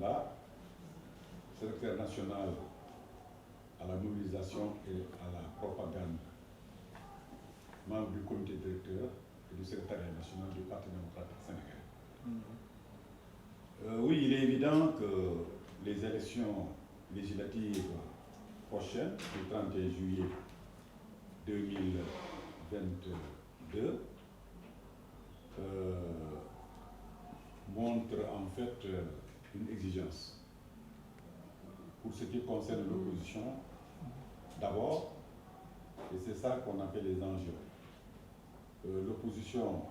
là, secrétaire national à la mobilisation et à la propagande, membre du comité directeur et du secrétariat national du Parti démocratique sénégalais. Oui, il est évident que les élections législatives prochaines, du 31 juillet 2022, montrent en fait une exigence. Pour ce qui concerne l'opposition, d'abord, et c'est ça qu'on appelle les enjeux. L'opposition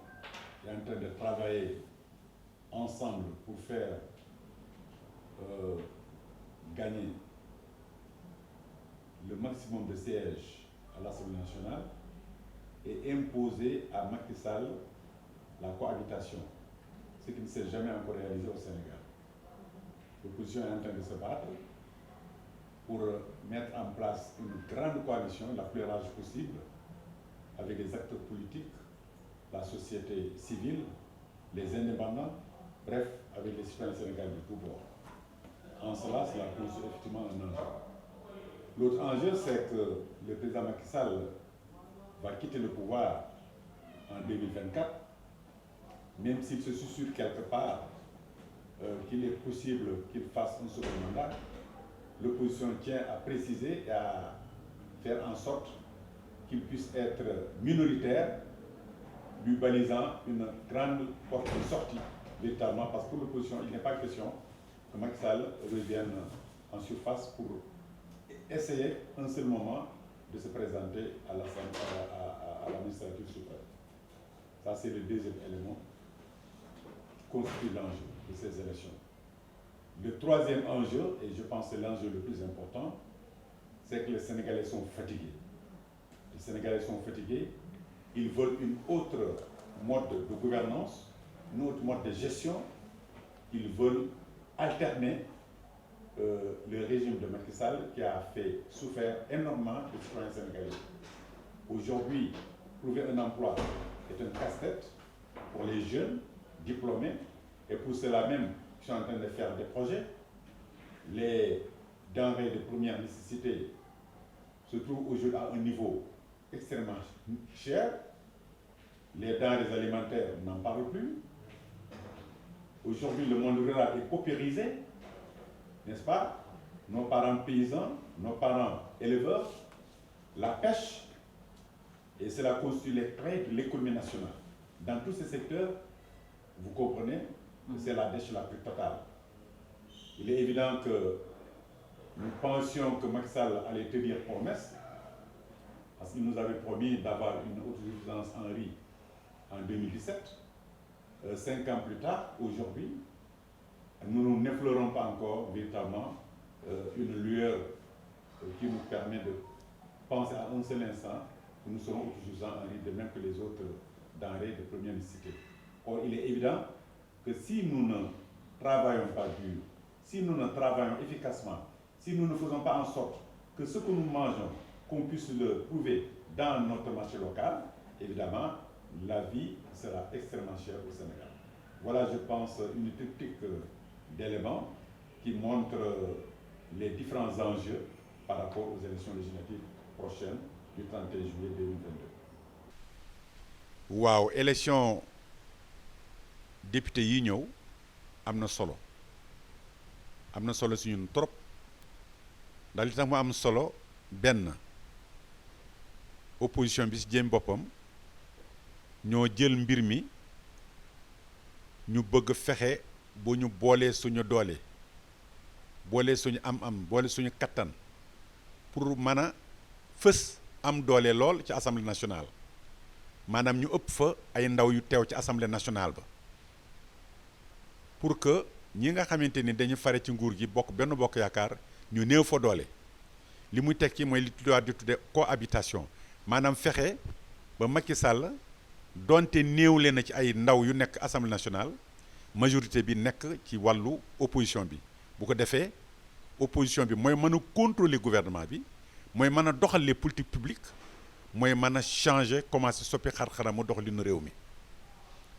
est en train de travailler ensemble pour faire gagner le maximum de sièges à l'Assemblée nationale et imposer à Macky Sall la cohabitation, ce qui ne s'est jamais encore réalisé au Sénégal. L'opposition est en train de se battre pour mettre en place une grande coalition, la plus large possible, avec les acteurs politiques, la société civile, les indépendants, bref, avec les citoyens sénégalais de tous bords. En cela, cela pose effectivement un enjeu. L'autre enjeu, c'est que le président Macky Sall va quitter le pouvoir en 2024, même s'il se susurre quelque part qu'il est possible qu'il fasse un second mandat. L'opposition tient à préciser et à faire en sorte qu'il puisse être minoritaire, lui balisant une grande porte de sortie, véritablement, parce que pour l'opposition, il n'est pas question que Macky Sall revienne en surface pour essayer un seul moment de se présenter à l'administrative suprême. Ça, c'est le deuxième élément qui constitue l'enjeu de ces élections. Le troisième enjeu, et je pense que c'est l'enjeu le plus important, c'est que les Sénégalais sont fatigués. Les Sénégalais sont fatigués, ils veulent une autre mode de gouvernance, une autre mode de gestion, ils veulent alterner le régime de Macky Sall qui a fait souffrir énormément de citoyens sénégalais. Aujourd'hui, trouver un emploi est un casse-tête pour les jeunes diplômés et pour ceux-là même qui sont en train de faire des projets. Les denrées de première nécessité se trouvent aujourd'hui à un niveau extrêmement cher. Les denrées alimentaires n'en parlent plus. Aujourd'hui, le monde rural est paupérisé, n'est-ce pas? Nos parents paysans, nos parents éleveurs, la pêche, et cela constitue les traits de l'économie nationale. Dans tous ces secteurs, vous comprenez que c'est la dèche la plus totale. Il est évident que nous pensions que Macky Sall allait tenir promesse, parce qu'il nous avait promis d'avoir une autosuffisance en riz en 2017. 5 ans plus tard, aujourd'hui, nous n'effleurons pas encore véritablement une lueur qui nous permet de penser à un seul instant que nous serons autosuffisants en riz, de même que les autres denrées de première nécessité. Or, il est évident que si nous ne travaillons pas dur, si nous ne travaillons efficacement, si nous ne faisons pas en sorte que ce que nous mangeons, qu'on puisse le trouver dans notre marché local, évidemment, la vie sera extrêmement chère au Sénégal. Voilà, je pense, une triptyque d'éléments qui montrent les différents enjeux par rapport aux élections législatives prochaines du 31 juillet 2022. waaw élection député yi ñëw am na solo si ñun trop ndax li tax mu am solo benn opposition bi si jéem boppam ñoo jël mbir mi ñu bëgg fexe bu ñu boolee suñu doole boolee suñu am-am boole suñu kattan pour mën a fës am doole lool ci assemblée nationale maanaam ñu ëpp fa ay ndaw yu teew ci assemblée nationale ba pour que ñi nga xamante ni dañu fare ci nguur gi bokk benn bokk yaakaar ñu néew fa doole li muy tekki mooy li tuddaat di tudde cohabitation maanaam fexe ba Macky Sall donte néewle na ci ay ndaw yu nekk assemblée nationale majorité bi nekk ci wàllu opposition bi bu ko defee opposition bi mooy mën a contrôler gouvernement bi mooy mën a doxal les politiques publiques mooy mën a changer commencer soppi xar-xaramu doxalinu réew mi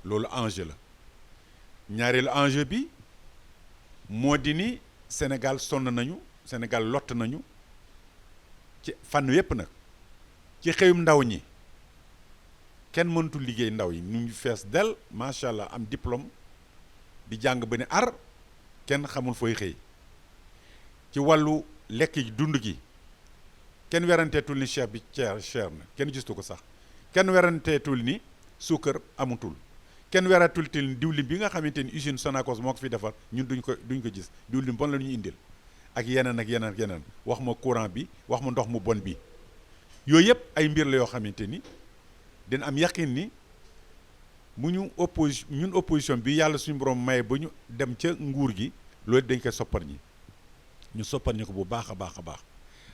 loolu enjeu la ñaareelu enjeu bi moo di ni Sénégal sonn nañu Sénégal lott nañu ci fànn yépp nag ci xëyum ndaw ñi kenn mënatul liggéey ndaw yi ñu ngi fees del macha allah am diplôme di jàng ba ne ar kenn xamul fooy xëy ci wàllu lekk gi dund gi kenn weranteetul ni cher bi cher na kenn gistu ko sax kenn weranteetul ni suukar amutul kenn weranteetul ni diwlin bi nga xamante ni usine Sonacos moo ko fi defar ñun duñ ko gis diwlin bon la ñuy indil ak yeneen ak yeneen ak yeneen wax ma courant bi wax ma ndox mu bon bi yooyu yëpp ay mbir la yoo xamante ni dina am yaqin ni mu ñun opposition bi yàlla suñu borom maye ba ñu dem ca nguur gi loolu dañ koy soppar ñi ñu soppar ñi ko bu baax a baax a baax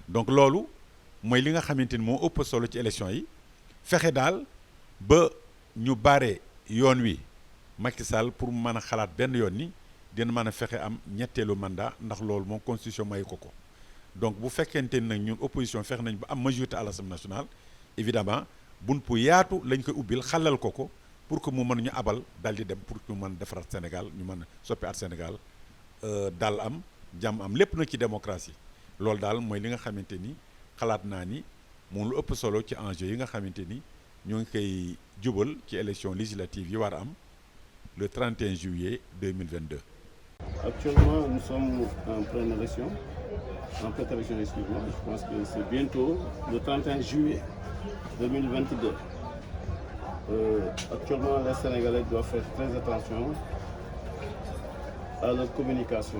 donc loolu mooy li nga xamante ni moo ëpp solo ci élection yi fexe daal ba ñu bare yoon wi Macky Sall pour mën a xalaat benn yoon ni dina mën a fexe am ñetteelu mandat ndax loolu moom constitution may ko donc bu fekkente ni nag ñun opposition fexe nañ ba am majorité à l'Assemblée nationale évidemment bunt bu yaatu lañ koy ubbil xalal ko pour que mu mën ñu abal daal di dem pour que ñu mën defaraat Sénégal ñu mën a soppi at Sénégal daal am jàmm am lépp nag ci démocratie loolu daal mooy li nga xamante ni xalaat naa ni moom lu ëpp solo ci enjeu yi nga xamante ni ñoo ngi koy jubal ci élection législative yi war a am le 31 juillet 2022. Actuellement, nous sommes en pleine élection, excuse-moi. Je pense que c'est bientôt le 31 juillet 2022. Actuellement, les Sénégalais doivent faire très attention à leur communication.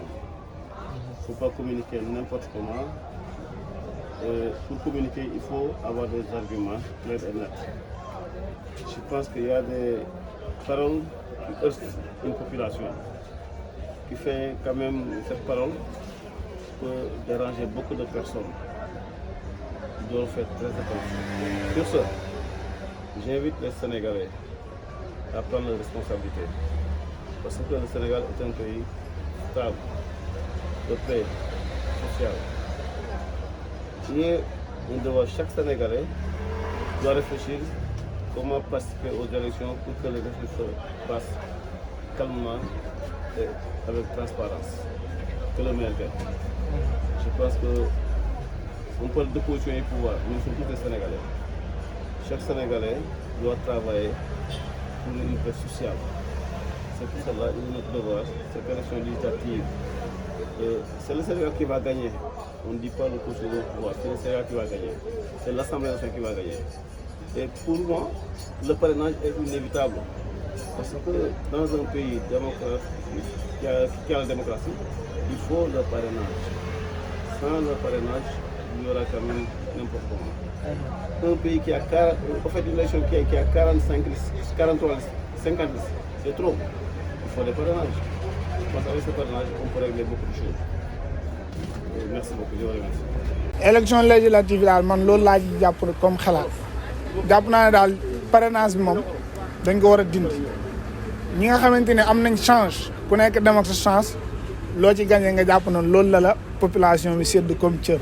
Il ne faut pas communiquer n'importe comment. Pour communiquer, il faut avoir des arguments clairs et nets. Je pense qu'il y a des paroles qui heurtent une population, qui fait quand même cette parole peut déranger beaucoup de personnes. Ils doivent faire très attention. Sur ce, j'invite les Sénégalais à prendre leurs responsabilités. Parce que le Sénégal est un pays stable, de paix, social. Il est un devoir, chaque Sénégalais doit réfléchir comment participer aux élections pour que les élections se passent calmement et avec transparence. Que le meilleur gagne. Je pense qu'on parle d'opposition et pouvoir, nous sommes tous des Sénégalais. Chaque Sénégalais doit travailler pour une paix sociale. C'est pour cela qu'il est notre devoir, cette élection législative. C'est le Sénégal qui va gagner. On ne dit pas l'opposition au pouvoir, c'est le Sénégal qui va gagner. C'est l'Assemblée nationale qui va gagner. Et pour moi, le parrainage est inévitable. Parce que dans un pays démocratique, qui a la démocratie, il faut le parrainage. Sans le parrainage, il y aura quand même n'importe comment. Un pays qui a une élection qui a 45 listes, 43 listes, 50 listes, c'est trop. Il faut des parrainages. Parce qu'avec ce parrainage, on peut régler beaucoup de choses. Merci beaucoup, je vous remercie. Élection législative daal man loolu laa ci jàpp comme xalaat jàpp naa ne daal parrainage bi moom dañ ko war a dindi ñi nga xamante ne am nañ chance ku nekk dem ak sa chance loo ci gagné nga jàpp noonu loolu la population bi sédd comme cër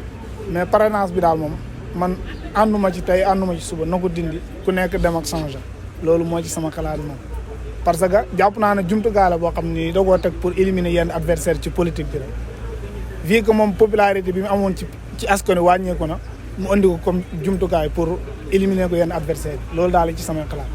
mais parrainage bi daal moom man ànduma ci tey ànduma ci suba na ko dindi ku nekk dem ak changé loolu moo ci sama xalaat moom. parce que jàpp naa ne jumtukaay la boo xam ni da koo teg pour éliminer yenn adversaire ci politique bi rek vu que moom popularité bi mu amoon ci askan wi wàññeeku na mu andi ko comme jumtukaay pour éliminer ko yenn adversaire loolu daal ci samay xalaat.